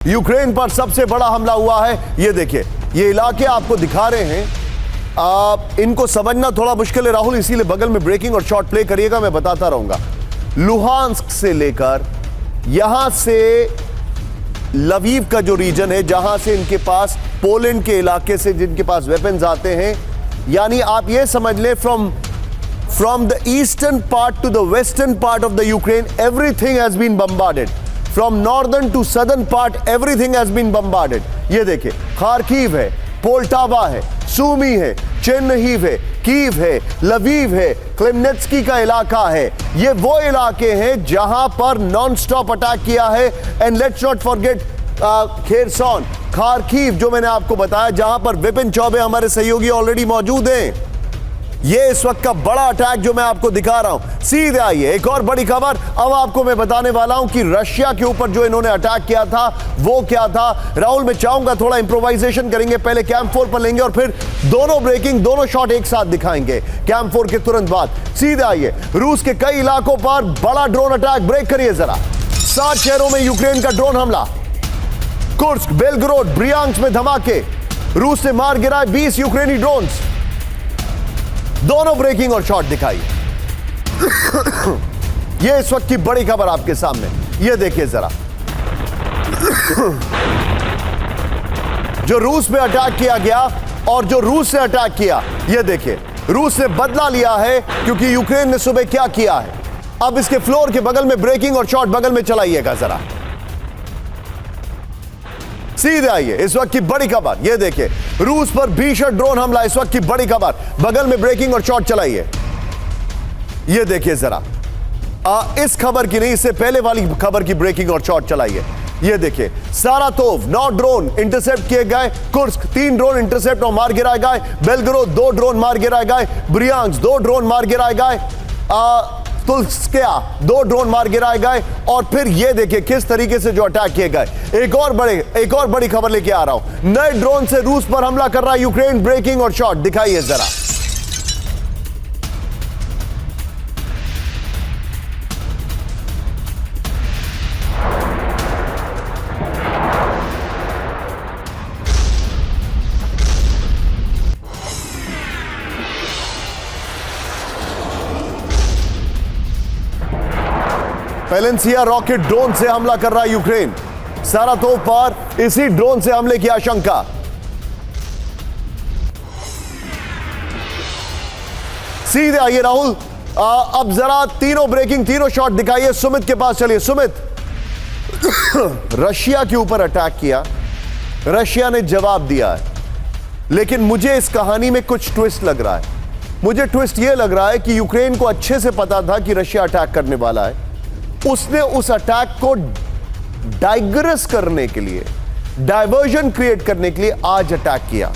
Ukraine पर सबसे बड़ा हमला हुआ है। ये देखिए, ये इलाके आपको दिखा रहे हैं। आप इनको समझना थोड़ा मुश्किल है राहुल, इसीलिए बगल में ब्रेकिंग और शॉट प्ले करिएगा, मैं बताता रहूंगा। लुहांस्क से लेकर यहां से लवीव का जो रीजन है, जहां से इनके पास पोलैंड के इलाके से जिनके पास वेपन्स आते हैं, यानी आप ये समझ लें from the eastern part to the western part of the Ukraine, everything has been bombarded. From northern to southern part, everything has been bombarded. ये देखिए, खार्किव है, पोल्टावा है, सूमी है, चेर्निहिव है, कीव है, लवीव है, क्लेमेंस्की का इलाका है। ये वो इलाके हैं जहां पर नॉन स्टॉप अटैक किया है। And let's not forget Kherson, Kharkiv, जो मैंने आपको बताया, जहां पर विपिन चौबे हमारे सहयोगी ऑलरेडी मौजूद हैं। ये इस वक्त का बड़ा अटैक जो मैं आपको दिखा रहा हूं। सीधे आइए, एक और बड़ी खबर अब आपको मैं बताने वाला हूं कि रशिया के ऊपर जो इन्होंने अटैक किया था वो क्या था। राहुल, मैं चाहूंगा थोड़ा इंप्रोवाइजेशन करेंगे, पहले कैंप 4 पर लेंगे और फिर दोनों ब्रेकिंग, दोनों शॉट एक साथ दिखाएंगे कैंप 4 के तुरंत बाद। सीधे आइए, रूस के कई इलाकों पर बड़ा ड्रोन अटैक। ब्रेक करिए जरा। 7 शहरों में यूक्रेन का ड्रोन हमला। कुर्स्क, बेलगोरोड, ब्रियांस्क में धमाके। रूस ने मार गिराए 20 यूक्रेनी ड्रोन्स। दोनों ब्रेकिंग और शॉट दिखाई। ये इस वक्त की बड़ी खबर आपके सामने, ये देखिए जरा। जो रूस में अटैक किया गया और जो रूस ने अटैक किया, ये देखिए, रूस ने बदला लिया है क्योंकि यूक्रेन ने सुबह क्या किया है। अब इसके फ्लोर के बगल में ब्रेकिंग और शॉट बगल में चलाइएगा जरा। सीधे आइए, इस वक्त की बड़ी खबर, ये देखिए, रूस पर भीषण ड्रोन हमला, इस वक्त की बड़ी खबर। बगल में ब्रेकिंग और शॉट चलाइए। ये देखिए जरा, इस खबर की नहीं, इससे पहले वाली खबर की ब्रेकिंग और शॉट चलाइए। ये देखिए, सारातोव 9 ड्रोन इंटरसेप्ट किए गए। कुर्स्क 3 ड्रोन इंटरसेप्ट और मार गिराए गए। बेलगोरोड 2 ड्रोन मार गिराए गए। ब्रियांस्क 2 ड्रोन मार गिराए गए। तुल्स्किया 2 ड्रोन मार गिराए गए। और फिर ये देखिए किस तरीके से जो अटैक किए गए। एक और बड़ी खबर लेके आ रहा हूं। नए ड्रोन से रूस पर हमला कर रहा है यूक्रेन। ब्रेकिंग और शॉट दिखाइए जरा। पेलेंसिया रॉकेट ड्रोन से हमला कर रहा है यूक्रेन। सारातोव पर इसी ड्रोन से हमले की आशंका। सीधे आइए राहुल, अब जरा तीनों ब्रेकिंग, तीनों शॉट दिखाइए। सुमित के पास चलिए। सुमित, रशिया के ऊपर अटैक किया, रशिया ने जवाब दिया है, लेकिन मुझे इस कहानी में कुछ ट्विस्ट लग रहा है। मुझे ट्विस्ट यह लग रहा है कि यूक्रेन को अच्छे से पता था कि रशिया अटैक करने वाला है। उसने उस अटैक को डाइग्रेस करने के लिए, डाइवर्जन क्रिएट करने के लिए आज अटैक किया।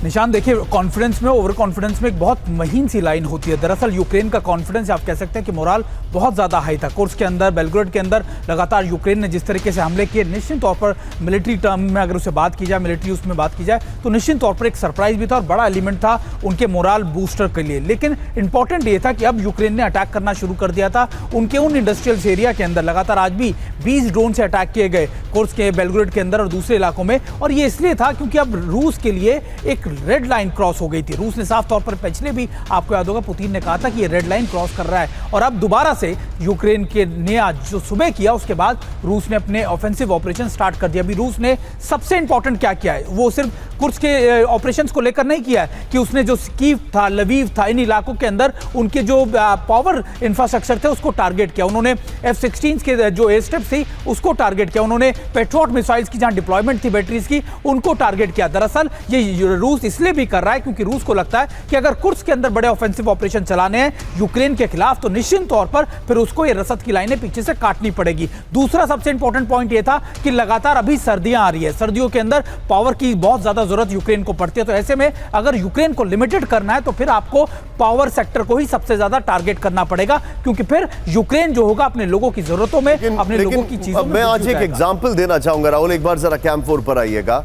निशान, देखिए, कॉन्फिडेंस में, ओवर कॉन्फिडेंस में एक बहुत महीन सी लाइन होती है। दरअसल यूक्रेन का कॉन्फिडेंस, आप कह सकते हैं कि मोराल बहुत ज़्यादा हाई था। कुर्स्क के अंदर, बेलग्रेड के अंदर लगातार यूक्रेन ने जिस तरीके से हमले किए, निश्चित तौर पर मिलिट्री टर्म में अगर उसे बात की जाए, मिलिट्री उसमें बात की जाए, तो निश्चित तौर पर एक सरप्राइज भी था और बड़ा एलिमेंट था उनके मोराल बूस्टर के लिए। लेकिन इंपॉर्टेंट ये था कि अब यूक्रेन ने अटैक करना शुरू कर दिया था उनके उन इंडस्ट्रियल एरिया के अंदर। लगातार आज भी 20 ड्रोन से अटैक किए गए कुर्स्क के, बेलग्रेड के अंदर और दूसरे इलाकों में। और ये इसलिए था क्योंककि अब रूस के लिए एक रेड लाइन क्रॉस हो गई थी। रूस ने साफ तौर पर, पिछले भी आपको याद होगा, पुतिन ने कहा था कि ये रेड लाइन क्रॉस कर रहा है। और अब दोबारा से यूक्रेन के ने आज जो सुबह किया, उसके बाद रूस ने अपने ऑफेंसिव ऑपरेशन स्टार्ट कर दिया। अभी रूस ने सबसे इंपॉर्टेंट क्या किया है, वो सिर्फ कुर्स्क के ऑपरेशंस को लेकर नहीं किया है कि उसने जो कीव था, लवीव था, इन इलाकों के अंदर उनके जो पावर इंफ्रास्ट्रक्चर थे उसको टारगेट किया। उन्होंने F-16 के जो एयर स्ट्रिप्स थी उसको टारगेट किया। उन्होंने पेट्रियट मिसाइल्स की जहां डिप्लॉयमेंट थी बैटरीज की, उनको टारगेट किया। दरअसल ये रूस इसलिए भी कर रहा है क्योंकि रूस को लगता है कि अगर कुर्स्क के अंदर बड़े ऑफेंसिव ऑपरेशन चलाने हैं यूक्रेन के खिलाफ, तो निश्चित तौर पर फिर उसको ये रसद की लाइनें पीछे से काटनी पड़ेगी। दूसरा सबसे इंपॉर्टेंट पॉइंट ये था कि लगातार अभी सर्दियां आ रही है, सर्दियों के अंदर पावर की बहुत ज्यादा जरूरत यूक्रेन को पड़ती है। तो ऐसे में अगर यूक्रेन को लिमिटेड करना है तो फिर आपको पावर सेक्टर को ही सबसे ज्यादा टारगेट करना पड़ेगा, क्योंकि फिर यूक्रेन जो होगा अपने लोगों की जरूरतों में, अपने लोगों की चीजों में। मैं आज एक एग्जांपल देना चाहूंगा राहुल, एक बार जरा कैंप 4 पर आइएगा।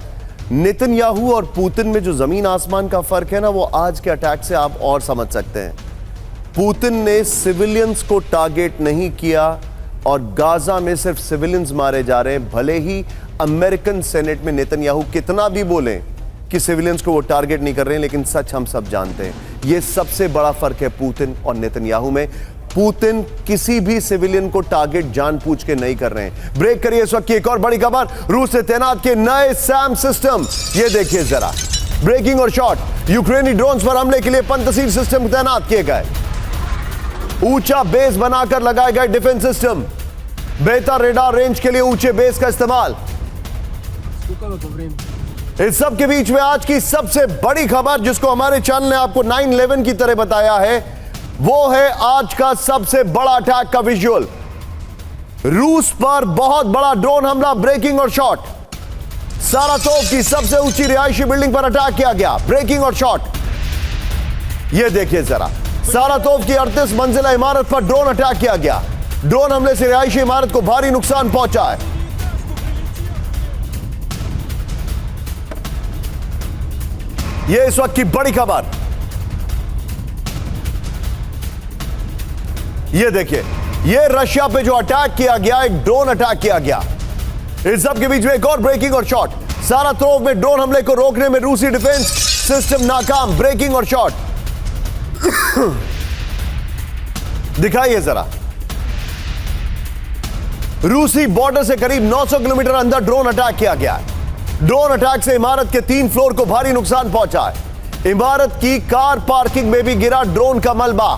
नेतन्याहू और पुतिन में जो जमीन आसमान का फर्क है ना, वो आज के अटैक से आप और समझ सकते हैं। पुतिन ने सिविलियंस को टारगेट नहीं किया, और गाजा में सिर्फ सिविलियंस मारे जा रहे हैं। भले ही अमेरिकन सेनेट में नेतन्याहू कितना भी बोलें कि सिविलियंस को वो टारगेट नहीं कर रहे हैं, लेकिन सच हम सब जानते हैं। ये सबसे बड़ा फर्क है पुतिन और नेतन्याहू में। पुतिन किसी भी सिविलियन को टारगेट जानबूझ के नहीं कर रहे हैं। ब्रेक करिए इस वक्त की एक और बड़ी खबर, रूस ने तैनात किए नए सैम सिस्टम। ये देखिए जरा, ब्रेकिंग और शॉट। यूक्रेनी ड्रोन्स पर हमले के लिए पंतसीर सिस्टम तैनात किए गए। ऊंचा बेस बनाकर लगाए गए डिफेंस सिस्टम। बेहतर रेडार रेंज के लिए ऊंचे बेस का इस्तेमाल। इस सब के बीच में आज की सबसे बड़ी खबर, जिसको हमारे चैनल ने आपको 9/11 की तरह बताया है, वो है आज का सबसे बड़ा अटैक का विजुअल। रूस पर बहुत बड़ा ड्रोन हमला, ब्रेकिंग और शॉट। सारातोव की सबसे ऊंची रिहायशी बिल्डिंग पर अटैक किया गया, ब्रेकिंग और शॉट। यह देखिए जरा, सारातोव की 38 मंजिला इमारत पर ड्रोन अटैक किया गया। ड्रोन हमले से रिहायशी इमारत को भारी नुकसान पहुंचा है। यह इस वक्त की बड़ी खबर। यह देखिए, यह रशिया पे जो अटैक किया गया, एक ड्रोन अटैक किया गया। इस सब के बीच में एक और ब्रेकिंग और शॉट। सारातोव में ड्रोन हमले को रोकने में रूसी डिफेंस सिस्टम नाकाम, ब्रेकिंग और शॉट। दिखाइए जरा, रूसी बॉर्डर से करीब 900 किलोमीटर अंदर ड्रोन अटैक किया गया है। ड्रोन अटैक से इमारत के 3 फ्लोर को भारी नुकसान पहुंचा है। इमारत की कार पार्किंग में भी गिरा ड्रोन का मलबा।